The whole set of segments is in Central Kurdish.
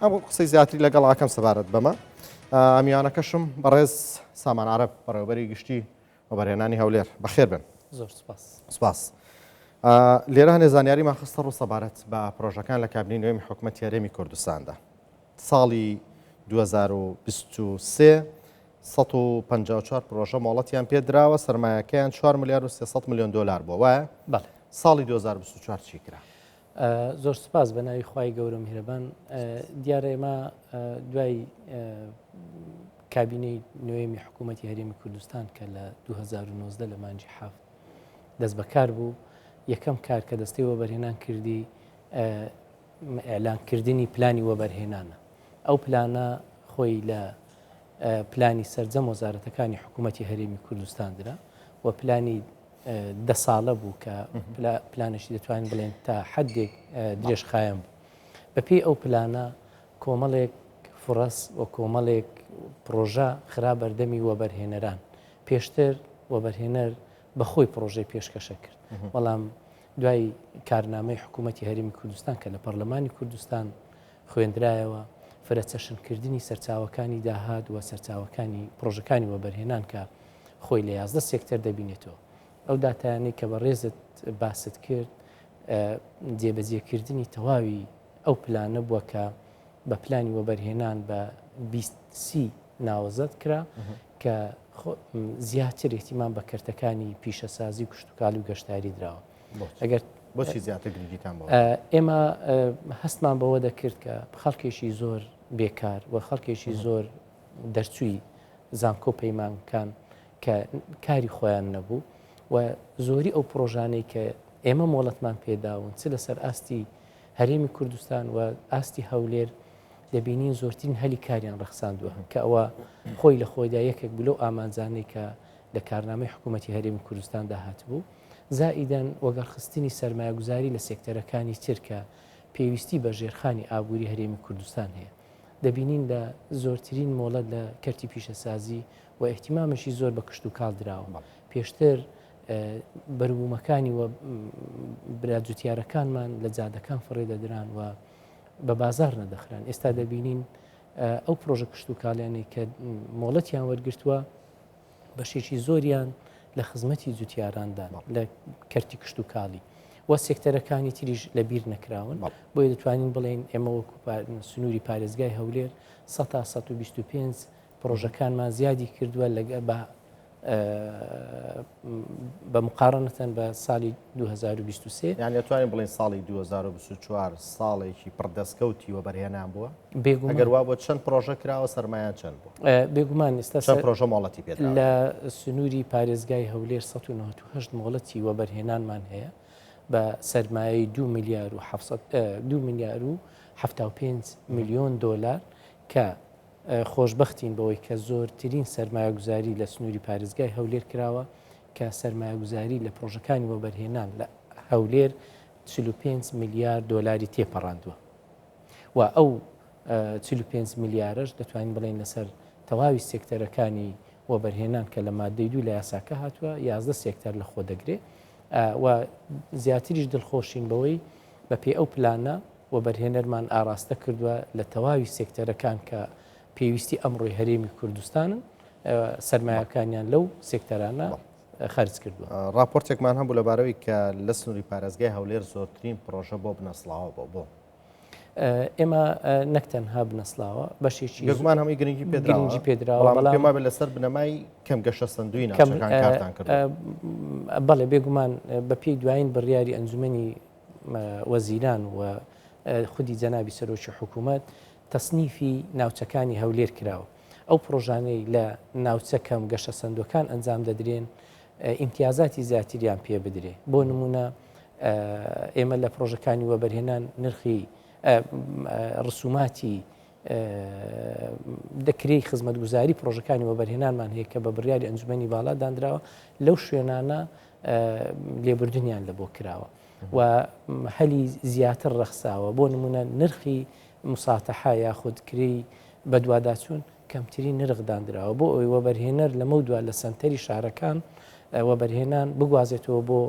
ئەم قسەی زیاتری لەگەڵ ئاکەم سەبارەت بەمە ئەمیانەکەشم بەڕێز سامان عەرەب بەڕێوەبەری گشتی و بەرهێنانی هەولێر بەخێر بن. زۆر سپاس. سپاس. لێرە هەنێ زانیاریمان خستە ڕوو سەبارەت بە پرۆژەکان لە کابینەی نوێمی حکوومەتی هەرێمی کوردستاندا. ساڵی 2023 154 پرۆژە مۆڵەتیان پێدراوە، سەرمایەکەیان 4 ملیار و 300 میلیۆن دلار بووە، وایە؟ بەڵێ. ساڵی 2024 چی کرا؟ زۆر سپاس بە ناوی خوای گەورە میهرەبان. دیارە ئێمە دوای کابینەی نوێمی حکوومەتی هەرێمی کوردستان کە لە 2019 لە مانجی حافت دەست بەکار بوو، یەکەم کار کە دەستەی وەبەرهێنان کردی ئێلانکردنی پلانی وەبەرهێنانە. ئەو پلانە خۆی لە پلانی سەرجەم وەزارەتەکانی حکوومەتی هەرێمی کوردستان درا و پلانی 10 ساڵە بوو کە پلانشی دەتوانین بڵێن تا حدێک درێژ خایەن بوو. بەپێی ئەو پلانە کۆمەڵێک فرەس و کۆمەڵێک پرۆژە خرا بەردەمی وەبەرهێنەران. پێشتر وەبەرهێنەر بەخۆی پرۆژەی پێشکەشە کرد، بەڵام دوای کارنامەی حکوومەتی هەرێمی کوردستان کە لە پەرلەمانی کوردستان خوێندرایەوە، فرەچەشنکردنی سەرچاوەکانی داهات و سەرچاوەکانی پرۆژەکانی وەبەرهێنان کە خۆی لە 11 سێکتەر دەبینێتەوە. ئەو داتایانەی کە بە ڕێزت باست کرد جێبەجێکردنی تەواوی ئەو پلانە بووە کە بە پلانی وەبەرهێنان بە 20 ناوەزەت کرا کە زیاتر احتیمام بە کەرتەکانی پیشەسازی و کشتتوکاڵی و گەشتاری دراوە. ئەگەر بۆچی زیاتر گرنگیتان بەوە؟ ئێمە هەستمان بەوە دەکرد کە خەڵکێکی زۆر بێکار و خەڵکێکی زۆر دەرچووی زانکۆ پەیمانکان کە کاری خۆیان نەبوو و زۆری ئەو پرۆژانەی کە ئێمە مۆڵەتمان پێداون چ لەسەر ئاستی هەرێمی کوردستان و ئاستی هەولێر دەبینین زۆرترین هەلی کاریان ڕەخساندووە کە ئەوە خۆی لە خۆیدا یەکێک بلو ئامانجانەی کە لە کارنامەی حکوومەتی هەرێمی کوردستان داهات بوو. زائیدەن وەگەڕخستنی سەرمایه‌گوزاری لە سێکتەرەکانی ترکە پێویستی بە ژێرخانی ئابووری هەرێمی کوردستان هەیە. دەبینین لە زۆرترین مۆڵەت لە کەرتی پیشەسازی و احتیمامشی زۆر بە کشتتوکاڵ دراوە. پێشتر بەروبوومەکانی و براجوتیارەکانمان لە جادەکان فڕێ دەدران و بە بازار نەدەخران. ئێستا دەبینین ئەو پرۆژە کشتتوکاڵیانی کە مۆڵەتیان وەرگرتووە بەشێکی زۆریان لە خزمەتی جوتیاراندا لە کەرتی کشتتوکاڵی و سێکتەرەکانی تریش لە بیر نەکراون. بۆیە دەتوانین بڵێن ئێمە وەکو سنووری پارێزگای هەولێر 100 تا 125 پرۆژەکانمان زیادی کردووە لەگە بە مقارنەتەن بە ساڵی 2023. یان دەتوانین بڵێن ساڵی 2024 ساڵێکی پڕدەستکەوتی وەبەرهێنان بووە. ئەگەر وا بۆ چەند پرۆژە کراوە سەرمایان چەند بوو؟ بێگومان ئێستا چەند پرۆژە مۆڵەتی پێدراوە؟ لە سنووری پارێزگای هەولێر 198 مۆڵەتی وەبەرهێنانمان هەیە بە سەرمایەی 2 ملیار و 75 میلیۆن دلار کە خۆشببختین بەوەی کە زۆرترین سەرمایه‌گوزاری لە سنووری پارێزگای هەولێر کراوە کە سەرمایه‌گوزاری لە پرۆژەکانی وەبەرهێنان لە هەولێر 45 میلیارد دلاری تێپەڕاندووە و ئەو 45 میلیارش دەتوانین بڵێن لەسەر تەواوی سێکتەرەکانی وەبەرهێنان کە لە مادەی 2 لە یاساکە هاتووە 11 سێکتەر لە خۆ دەگرێت و زیاتریش دڵخۆشین بەوەی بەپێی ئەو پلانە وەبەرهێنەرمان ئاراستە کردووە لە تەواوی سێکتەرەکان کە پێویستی ئەمڕۆی هەرێمی کوردستانن سەرمایەکانیان لەو سێکتەرانە خەرج کردووە. راپۆرتێکمان هەبوو لەبارەوەی کە لە سنووری پارێزگای هەولێر زۆرترین پرۆژە بۆ بنەسڵاوە بۆ ئێمە نەکتەنها بنەسڵاوە بەشێکی گەزمان هەمووی گرنگی پێدراوە بەڵام بێ لەسەر بنەمای کەم گەشە سندوی ناوچەکان کارتان کرد. بەڵێ بێگومان بەپێی دوایین بڕیاری ئەنجومەنی وەزیران و خودی جەنابی سەرۆکی حکوومەت تەسنیفی ناوچەکانی هەولێر کراوە. ئەو پرۆژانەی لە ناوچە کەم گەشە سندەکان ئەنجام دەدرێن ئیمتیازاتی زیاتریان پێ بدرێ. بۆ نمونە ئێمە لە پرۆژەکانی وەبەرهێنان نرخی ڕسوماتی دەکرێی خزمەتگوزاری پرۆژەکانی وەبەرهێنانمان هەیە کە بە بڕیاری ئەنجومەنی باڵا دانراوە لەو شوێنانە لێبوردنیان لە بۆ کراوە و هەلی زیاتر ڕەخساوە. بۆ نمونە نرخی مساتەحا یاخودکرێی بە دوواداچوون کەمترین نرخدانراوە بۆ ئەوی وەبەرهێنەر لەمە دووە لە سنتەری شارەکان وەبەرهێنان بگوازێتەوە بۆ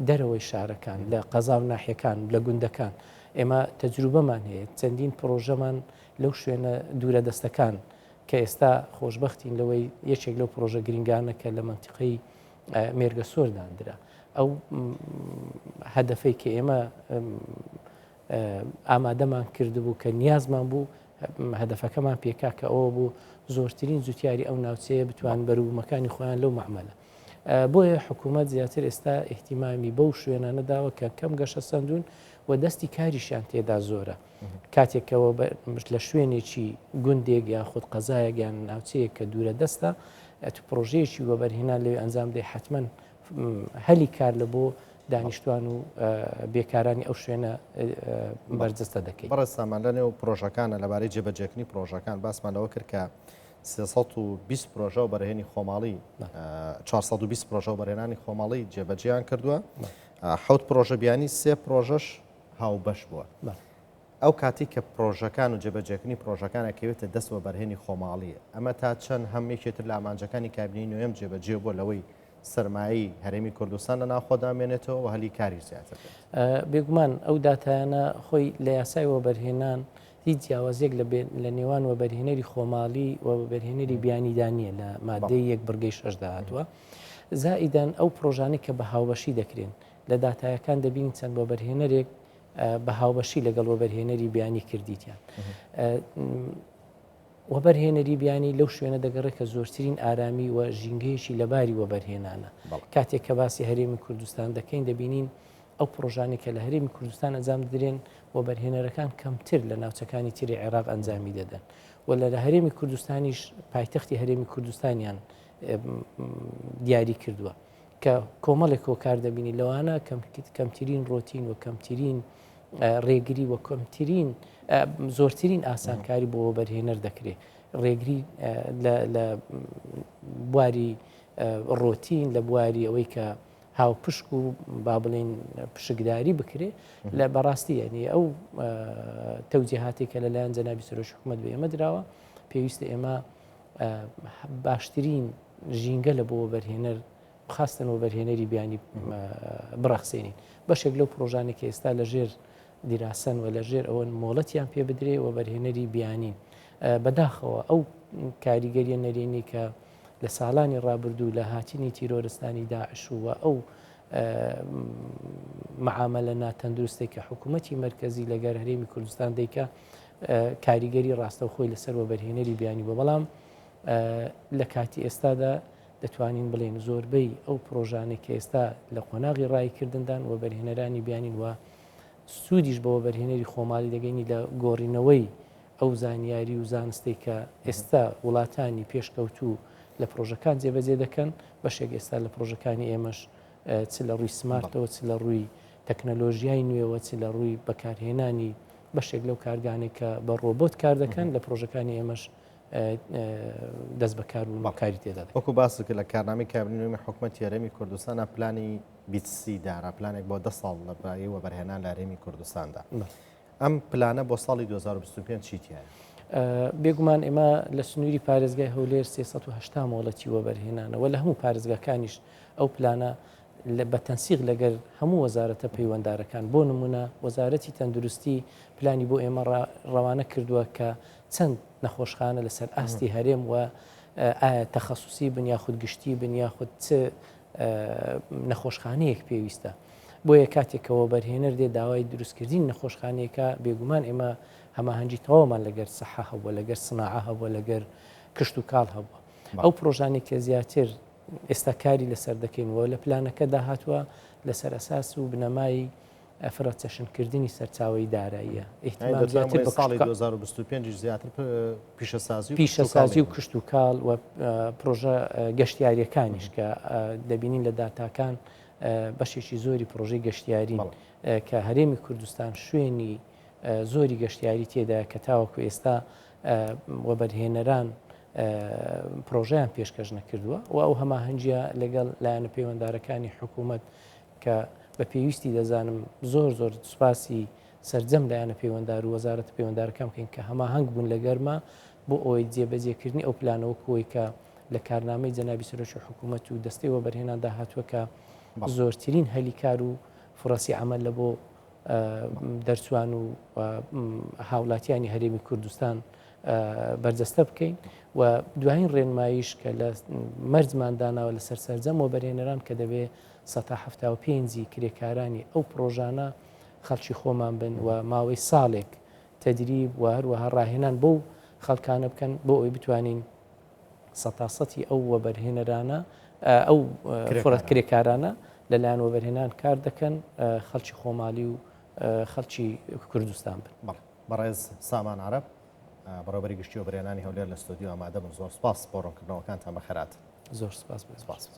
دەرەوەی شارەکان لە قەزا و ناحیەکان لە گوندەکان ئێمە تەجروبەمان هەیە چەندین پرۆژەمان لەو شوێنە دوورە دەستەکان کە ئێستا خۆشببختین لەوەی یەکێک لەو پرۆژە گرنگانەکە لە منتیقی مێرگە سۆرداندرا ئەو هەدەفەی کە ئێمە ئامادەمان کردبوو کە نیازمان بوو هەدەفەکەمان پێکا کە ئەوە بوو زۆرترین جوتیاری ئەو ناوچەیە بتوان بەروبوومەکانی خۆیان لەو مەعمەلە بۆیە حکوومەت زیاتر ئێستا احتیمامی بەو شوێنانە داوە کە کەم گەشە سندون و دەستی کاریشیان تێدا زۆرە کاتێکەوە لە شوێنێکی گوندێک یا خودت قەزایەگەیان ناوچەیە کە دوورە دەستە تو پرۆژەیەکی وەبەرهێنا لێ ئەنجام دەی حتمما هەلی کار لە بۆ دانیشتوان و بێکارانی ئەو شوێنە بەرجەستە دەکەیت. بەڕێستامان لە نێو پرۆژەکانە لەبارەی جێبەجێکنی پرۆژەکان باسمان لەوە کرد کە 320 پرۆژە و بەرهێنی خۆماڵی 420 پرۆژە و بەرهێنانی خۆماڵی جێبەجێیان کردووە حوت پرۆژە بیانی سێ پرۆژەش هاوبەش بووە. ئەو کاتی کە پرۆژەکان و جێبەجێکنی پرۆژەکان ئەکەوێتە دەستوە بەرهێنی خۆماڵیە ئەمە تا چەند هەمێکێتر لە ئامانجەکانی کابینەی نوێم جێبەجێ بۆ لەوەی سەرمایی هەرێمی کوردستان لە ناوخۆدامێنێتەوە و هەلی کاری زیاتر بێگومان ئەو داتایانە خۆی لە یاسای وەبەرهێنان هیچ جیاوازێک لە نێوان وەبەرهێنەری خۆماڵی و وەبەرهێنەری بیانیدانیە لە مادەی 1 بڕگەی 6 داهاتوە زائیدەن ئەو پرۆژانەی کە بە هاوبەشی دەکرێن لە داتایەکان دەبین چەند وەبەرهێنەرێک بە هاوبەشی لەگەڵ وەبەرهێنەری بیانی کردیتیان وەبەرهێنەری بیانی لەو شوێنە دەگەڕێت کە زۆرترین ئارامی و ژینگەیەکی لەباری وەبەرهێنانە کاتێک کە باسی هەرێمی کوردستان دەکەین دەبینین ئەو پرۆژانی کە لە هەرێمی کوردستان ئەنجام درێن وەبەرهێنەرەکان کەمتر لە ناوچەکانی تری عێراق ئەنجامی دەدەن و لە هەرێمی کوردستانیش پایتەختی هەرێمی کوردستانیان دیاری کردووە کە کۆمەڵێک کۆکار دەبینی لەوانە کەمترین ڕۆتین و کەمترین ڕێگری و کەمترین زۆرترین ئاسانکاری بۆ وەبەرهێنەر دەکرێت ڕێگری لە بواری ڕۆتین لە بواری ئەوەی کە هاو پشک و با بڵێن پشکداری بکرێ لە بەڕاستی یعنی ئەو تەوجیهاتی کە لەلایەن جەنابی سەرۆکی حکوومەت بە ئێمە دراوە پێویستە ئێمە باشترین ژینگە لە بۆ وەبەرهێنەر خاستن وەبەرهێنەری بیانی بڕەخسێنین بەشێک لەو پرۆژانی کە ئێستا لە ژێر دیراسەن و لە ژێر ئەوە مۆڵەتیان پێ بدرێ وەبەرهێنەری بیانین بەداخەوە ئەو کاریگەریە نەرێنی کە لە ساڵانی ڕابردوو لە هاتینی تیرۆرستانی داعش و ئەو معاملە ناتەندروستی کە حکوومەتی مرکزی لەگەر هەرێمی کوردستان دەیکە کاریگەری ڕاستە و خۆی لەسەر وەبەرهێنەری بیانی بۆ بەڵام لە کاتی ئێستادا دەتوانین بڵێن زۆربەی ئەو پرۆژانێک کە ئێستا لە قۆناغی ڕایکردندان وەبەرهێنەرانی بیانین وە سوودیش بە وەبەرهێنەری خۆماڵی دەگەینی لە گۆڕینەوەی ئەو زانیاری و زانستی کە ئێستا وڵاتانی پێشکەوتوو لە پرۆژەکان جێبەجێ دەکەن بەشێک ئێستا لە پرۆژەکانی ئێمەش چ لە ڕووی سمارتەوە چ لە ڕووی تەکنەلۆژیای نوێەوە چ لە ڕووی بەکارهێنانی بەشێک لەو کارگانێک کە بە ڕۆبۆت کار دەکەن لە پرۆژەکانی ئێمەش دەست بەکار و ماکاری تێدا وەکو باس کرد لە کارنامەی کابینەی حکوومەتی هەرێمی کوردستانە پلانی بیسی دارا پلانێک بۆ 10 ساڵ لەبارەی وەبەرهێنان لە هەرێمی کوردستاندا ئەم پلانە بۆ ساڵی 2025 چیتیایە؟ بێگومان ئێمە لە سنووری پارێزگای هەولێر 380 مۆڵەتی وەبەرهێنانەوە لە هەموو پارێزگاکانیش ئەو پلانە بە تەنسیق لەگەر هەموو وەزارەتە پەیوەنددارەکان بۆ نمونە وەزارەتی تەندروستی پلانی بۆ ئێمە ڕەوانە کردووە کە چەند نەخۆشخانە لەسەر ئاستی هەرێم و ئایا تەخەسوسی بن یاخود گشتی بن یاخود چ نەخۆشخانەیەک پێویستە بۆیە کاتێکەوە بەرهێنەر دێ داوای دروستکردین نەخۆشخانەیەەکە بێگومان ئێمە هەماهەنگی تەواومان لەگەر سەحە هەبووە لەگەر سناعە هەبووە لەگەر کشت و کاڵ هەبووە ئەو پرۆژانی کە زیاتر ئێستا کاری لەسەر دەکەینەوە لە پلانەکە داهاتوە لەسەر ئەساس و بنەمای فرەچەشنکردنی سەرچاوی داراییە احتیمال زیاتر بە ساڵی 2025 زیاتر پیشەسازی و کشت و کاڵ و پرۆژە گەشتیاریەکانیش کە دەبینین لە داتاکان بەشێکی زۆری پرۆژەی گەشتیارین کە هەرێمی کوردستان شوێنی زۆری گەشتیاری تێدا کە تاوەکو ئێستا وەبەرهێنەران پرۆژەیان پێشکەش نەکردووە و ئەو هەماهەنگیە لەگەڵ لایەنە پەیوەنددارەکانی حکوومەت کە بە پێویستی دەزانم زۆر سوپاسی سەرجەم لایەنە پەیوەنددار و وەزارەتە پەیوەنددارەکان بکەین کە هەماهەنگ بوون لەگەرمە بۆ ئەوەی جێبەجێکردنی ئەو پلانەوە کۆی کە لە کارنامەی جەنابی سەرۆکی حکوومەت و دەستەی وەبەرهێنان داهاتووە کە زۆرترین هەلیکار و فرەسی عمل لە بۆ دەرچوان و هاوڵاتیانی هەرێمی کوردستان بەرجەستە بکەین و دوایین ڕێنماییش کە لە مەرجمانداناوە لە سەرسەرجەمەوە بەرهێنەران کە دەبێت 1970 کرێکارانی ئەو پرۆژانە خەڵکی خۆمان بن و ماوەی ساڵێک تەدریب و هەروەها ڕاهێنان بۆ خەڵکانە بکەن بۆ ئەوی بتوانین سەتاسەتی ئەو وەبەرهێنەرانە ئەو فڕەت کرێکارانە لەلایەن وەبەرهێنان کار دەکەن خەڵکی خۆماڵی و خەڵکی کوردستان بن. بەڕێز سامان عەرەب بەڕێوەبەری گشتی و بەرهێنانی هەولێر لە ستودیۆ ئامادە بن. زۆر سپاس بۆ ڕوونکردنەوەکانتان بەخێرات. زۆر سپاس.